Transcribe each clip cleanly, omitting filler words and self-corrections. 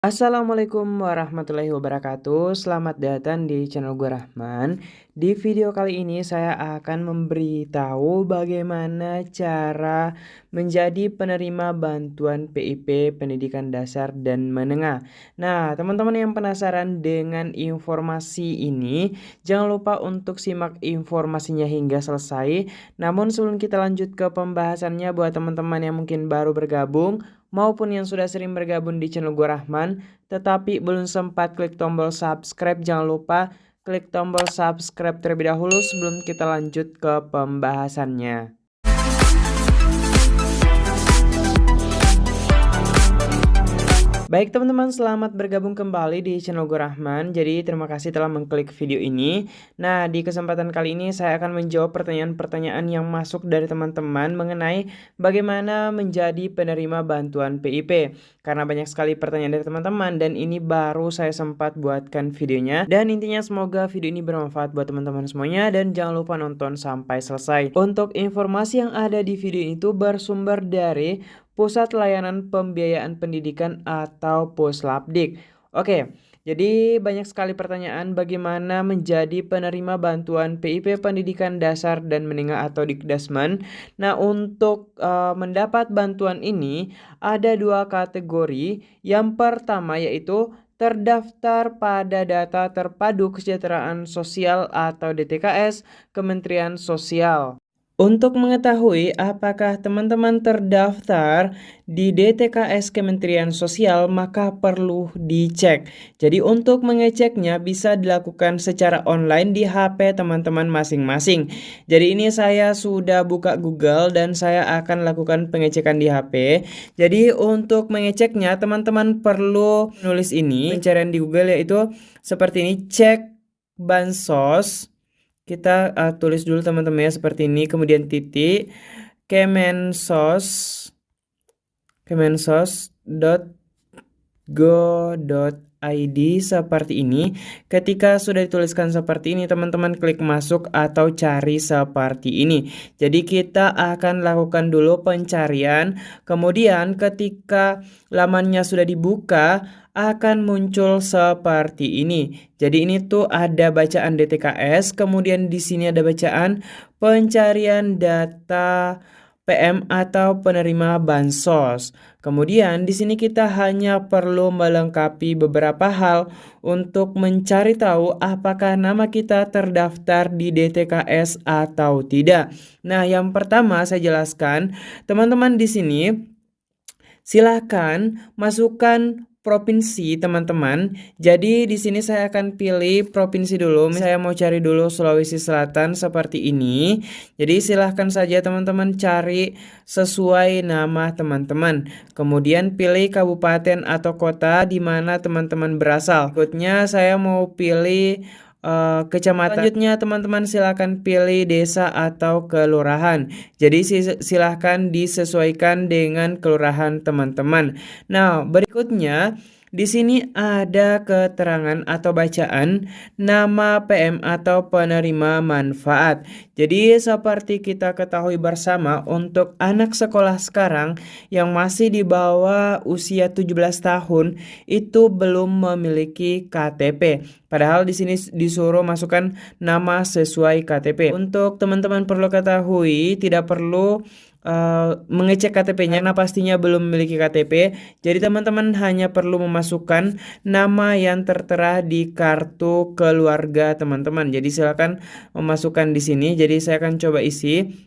Assalamualaikum warahmatullahi wabarakatuh. Selamat datang di channel gue Rahman. Di video kali ini saya akan memberitahu bagaimana cara menjadi penerima bantuan PIP Pendidikan Dasar dan Menengah. Nah, teman-teman yang penasaran dengan informasi ini, jangan lupa untuk simak informasinya hingga selesai. Namun sebelum kita lanjut ke pembahasannya, buat teman-teman yang mungkin baru bergabung maupun yang sudah sering bergabung di channel gue Rahman, tetapi belum sempat klik tombol subscribe, jangan lupa klik tombol subscribe terlebih dahulu sebelum kita lanjut ke pembahasannya. Baik teman-teman, selamat bergabung kembali di channel gue Rahman. Jadi terima kasih telah mengklik video ini. Nah, di kesempatan kali ini saya akan menjawab pertanyaan-pertanyaan yang masuk dari teman-teman mengenai bagaimana menjadi penerima bantuan PIP. Karena banyak sekali pertanyaan dari teman-teman dan ini baru saya sempat buatkan videonya. Dan intinya semoga video ini bermanfaat buat teman-teman semuanya dan jangan lupa nonton sampai selesai. Untuk informasi yang ada di video ini tuh bersumber dari Pusat Layanan Pembiayaan Pendidikan atau Puslapdik. Oke, jadi banyak sekali pertanyaan bagaimana menjadi penerima bantuan PIP Pendidikan Dasar dan Menengah atau Dikdasmen. Nah, untuk mendapat bantuan ini ada dua kategori. Yang pertama yaitu terdaftar pada Data Terpadu Kesejahteraan Sosial atau DTKS Kementerian Sosial. Untuk mengetahui apakah teman-teman terdaftar di DTKS Kementerian Sosial, maka perlu dicek. Jadi untuk mengeceknya bisa dilakukan secara online di HP teman-teman masing-masing. Jadi ini saya sudah buka Google dan saya akan lakukan pengecekan di HP. Jadi untuk mengeceknya teman-teman perlu menulis ini, pencarian di Google yaitu seperti ini, cek bansos. Kita tulis dulu teman-teman ya seperti ini, kemudian titik kemensos.go.id seperti ini. Ketika sudah dituliskan seperti ini, teman-teman klik masuk atau cari seperti ini. Jadi kita akan lakukan dulu pencarian. Kemudian ketika lamannya sudah dibuka, akan muncul seperti ini. Jadi ini tuh ada bacaan DTKS, kemudian di sini ada bacaan pencarian data PM atau penerima bansos. Kemudian di sini kita hanya perlu melengkapi beberapa hal untuk mencari tahu apakah nama kita terdaftar di DTKS atau tidak. Nah, yang pertama saya jelaskan, teman-teman di sini silakan masukkan provinsi teman-teman. Jadi di sini saya akan pilih provinsi dulu. Saya mau cari dulu Sulawesi Selatan seperti ini. Jadi silahkan saja teman-teman cari sesuai nama teman-teman. Kemudian pilih kabupaten atau kota di mana teman-teman berasal. Berikutnya saya mau pilih kecamatan. Selanjutnya teman-teman silakan pilih desa atau kelurahan. Jadi silahkan disesuaikan dengan kelurahan teman-teman. Nah, berikutnya di sini ada keterangan atau bacaan nama PM atau penerima manfaat. Jadi seperti kita ketahui bersama, untuk anak sekolah sekarang yang masih di bawah usia 17 tahun itu belum memiliki KTP. Padahal di sini disuruh masukkan nama sesuai KTP. Untuk teman-teman perlu ketahui, tidak perlu mengecek KTP-nya karena pastinya belum memiliki KTP. Jadi teman-teman hanya perlu memasukkan nama yang tertera di kartu keluarga teman-teman. Jadi silakan memasukkan di sini. Jadi saya akan coba isi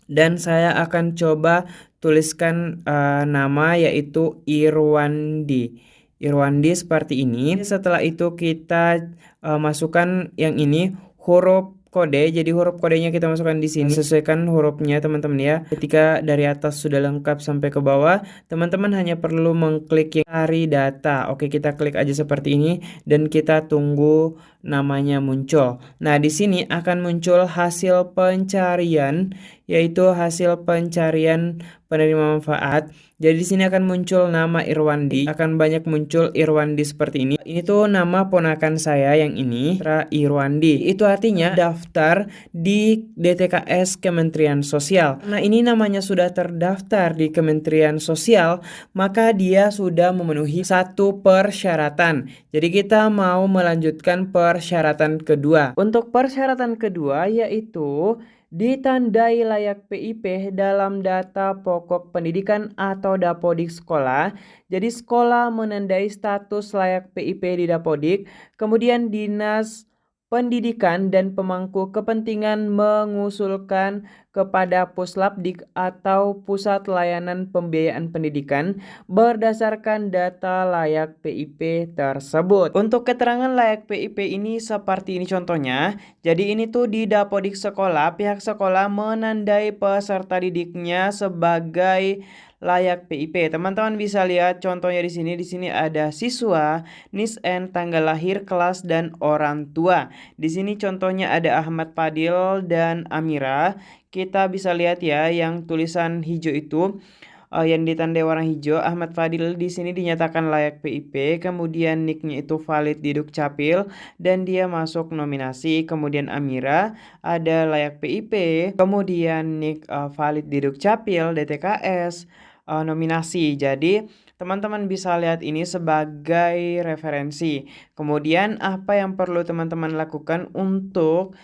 dan saya akan coba tuliskan nama yaitu Irwandi. Irwandi seperti ini. Setelah itu kita masukkan yang ini huruf kode. Jadi huruf kodenya kita masukkan di sini. Sesuaikan hurufnya teman-teman ya. Ketika dari atas sudah lengkap sampai ke bawah, teman-teman hanya perlu mengklik yang cari data. Oke, kita klik aja seperti ini dan kita tunggu namanya muncul. Nah, di sini akan muncul hasil pencarian, yaitu hasil pencarian penerima manfaat. Jadi di sini akan muncul nama Irwandi, akan banyak muncul Irwandi seperti ini. Ini tuh nama ponakan saya yang ini, Tra Irwandi. Itu artinya daftar di DTKS Kementerian Sosial. Nah, ini namanya sudah terdaftar di Kementerian Sosial, maka dia sudah memenuhi satu persyaratan. Jadi kita mau melanjutkan persyaratan kedua. Untuk persyaratan kedua yaitu ditandai layak PIP dalam data pokok pendidikan atau dapodik sekolah. Jadi sekolah menandai status layak PIP di dapodik, kemudian Dinas Pendidikan dan pemangku kepentingan mengusulkan kepada Puslapdik atau Pusat Layanan Pembiayaan Pendidikan berdasarkan data layak PIP tersebut. Untuk keterangan layak PIP ini seperti ini contohnya. Jadi ini tuh di dapodik sekolah, pihak sekolah menandai peserta didiknya sebagai layak PIP. Teman-teman bisa lihat contohnya di sini. Di sini ada siswa, NISN, tanggal lahir, kelas, dan orang tua. Di sini contohnya ada Ahmad Fadil dan Amira. Kita bisa lihat ya yang tulisan hijau itu yang ditandai warna hijau. Ahmad Fadil di sini dinyatakan layak PIP, kemudian nicknya itu valid di Dukcapil dan dia masuk nominasi. Kemudian Amira ada layak PIP, kemudian nick valid di Dukcapil, DTKS, nominasi. Jadi teman-teman bisa lihat ini sebagai referensi. Kemudian apa yang perlu teman-teman lakukan untuk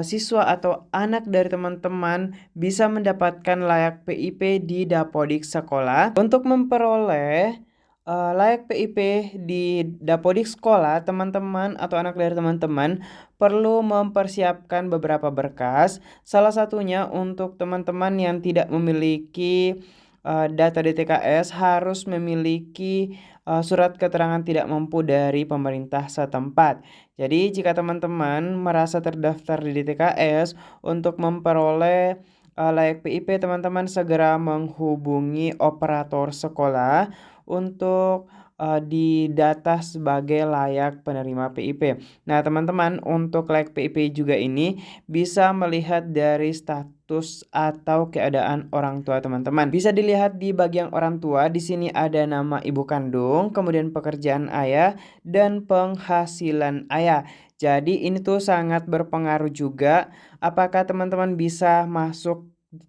siswa atau anak dari teman-teman bisa mendapatkan layak PIP di dapodik sekolah. Untuk memperoleh layak PIP di dapodik sekolah, teman-teman atau anak dari teman-teman perlu mempersiapkan beberapa berkas. Salah satunya untuk teman-teman yang tidak memiliki data DTKS harus memiliki surat keterangan tidak mampu dari pemerintah setempat. Jadi jika teman-teman merasa terdaftar di DTKS untuk memperoleh layak PIP, teman-teman segera menghubungi operator sekolah untuk didata sebagai layak penerima PIP. Nah, teman-teman, untuk layak PIP juga ini bisa melihat dari status atau keadaan orang tua teman-teman. Bisa dilihat di bagian orang tua. Di sini ada nama ibu kandung, kemudian pekerjaan ayah dan penghasilan ayah. Jadi ini tuh sangat berpengaruh juga apakah teman-teman bisa masuk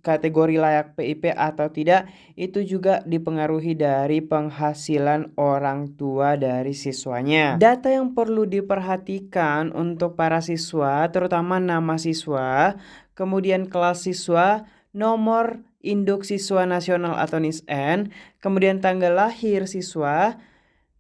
kategori layak PIP atau tidak. Itu juga dipengaruhi dari penghasilan orang tua dari siswanya. Data yang perlu diperhatikan untuk para siswa, terutama nama siswa, kemudian kelas siswa, nomor induk siswa nasional atau NISN, kemudian tanggal lahir siswa,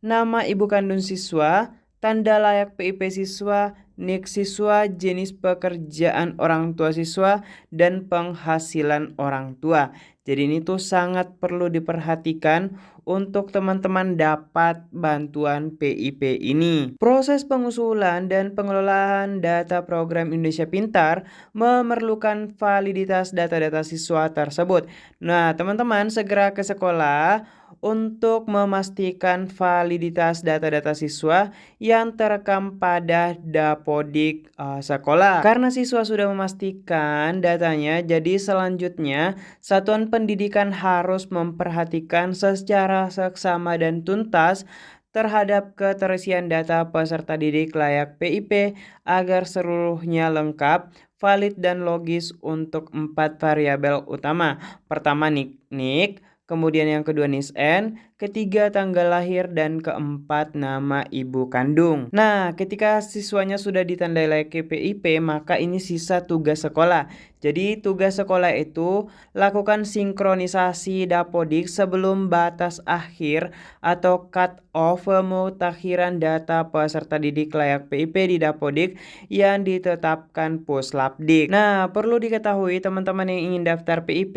nama ibu kandung siswa, tanda layak PIP siswa, nik siswa, jenis pekerjaan orang tua siswa, dan penghasilan orang tua. Jadi ini tuh sangat perlu diperhatikan untuk teman-teman dapat bantuan PIP ini. Proses pengusulan dan pengelolaan data program Indonesia Pintar memerlukan validitas data-data siswa tersebut. Nah, teman-teman segera ke sekolah untuk memastikan validitas data-data siswa yang terekam pada dapodik sekolah. Karena siswa sudah memastikan datanya, jadi selanjutnya satuan pendidikan harus memperhatikan secara seksama dan tuntas terhadap keterisian data peserta didik layak PIP agar seluruhnya lengkap, valid, dan logis untuk 4 variabel utama. Pertama nik, kemudian yang kedua NISN, ketiga tanggal lahir, dan keempat nama ibu kandung. Nah, ketika siswanya sudah ditandai layak PIP, maka ini sisa tugas sekolah. Jadi tugas sekolah itu lakukan sinkronisasi dapodik sebelum batas akhir atau cut off pemutakhiran data peserta didik layak PIP di dapodik yang ditetapkan Puslapdik. Nah, perlu diketahui teman-teman yang ingin daftar PIP,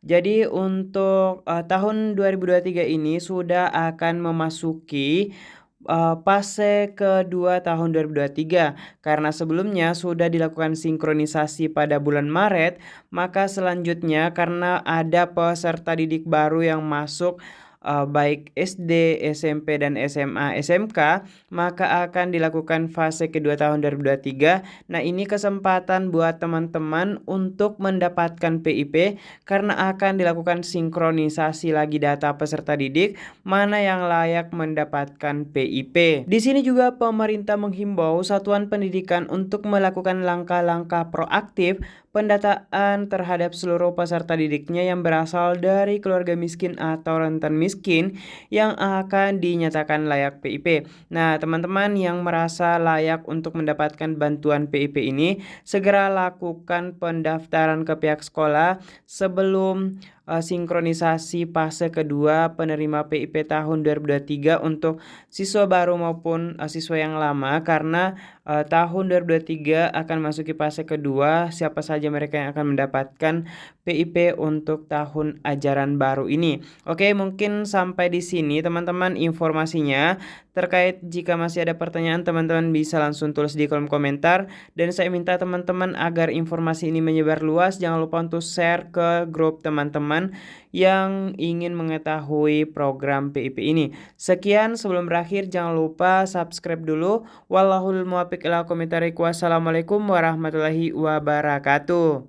jadi untuk tahun 2023 ini sudah akan memasuki fase kedua tahun 2023 karena sebelumnya sudah dilakukan sinkronisasi pada bulan Maret, maka selanjutnya karena ada peserta didik baru yang masuk baik SD, SMP, dan SMA, SMK, maka akan dilakukan fase kedua tahun 2023. Nah, ini kesempatan buat teman-teman untuk mendapatkan PIP karena akan dilakukan sinkronisasi lagi data peserta didik mana yang layak mendapatkan PIP. Di sini juga pemerintah menghimbau satuan pendidikan untuk melakukan langkah-langkah proaktif pendataan terhadap seluruh peserta didiknya yang berasal dari keluarga miskin atau rentan miskin yang akan dinyatakan layak PIP. Nah, teman-teman yang merasa layak untuk mendapatkan bantuan PIP ini, segera lakukan pendaftaran ke pihak sekolah sebelum sinkronisasi fase kedua penerima PIP tahun 2023 untuk siswa baru maupun siswa yang lama, karena tahun 2023 akan masuki fase kedua siapa saja mereka yang akan mendapatkan PIP untuk tahun ajaran baru ini. Oke, mungkin sampai di sini teman-teman informasinya. Terkait jika masih ada pertanyaan, teman-teman bisa langsung tulis di kolom komentar, dan saya minta teman-teman agar informasi ini menyebar luas. Jangan lupa untuk share ke grup teman-teman yang ingin mengetahui program PIP ini. Sekian, sebelum berakhir jangan lupa subscribe dulu. Wallahul muwaffiq ila aqwamit thoriq. Wassalamualaikum warahmatullahi wabarakatuh.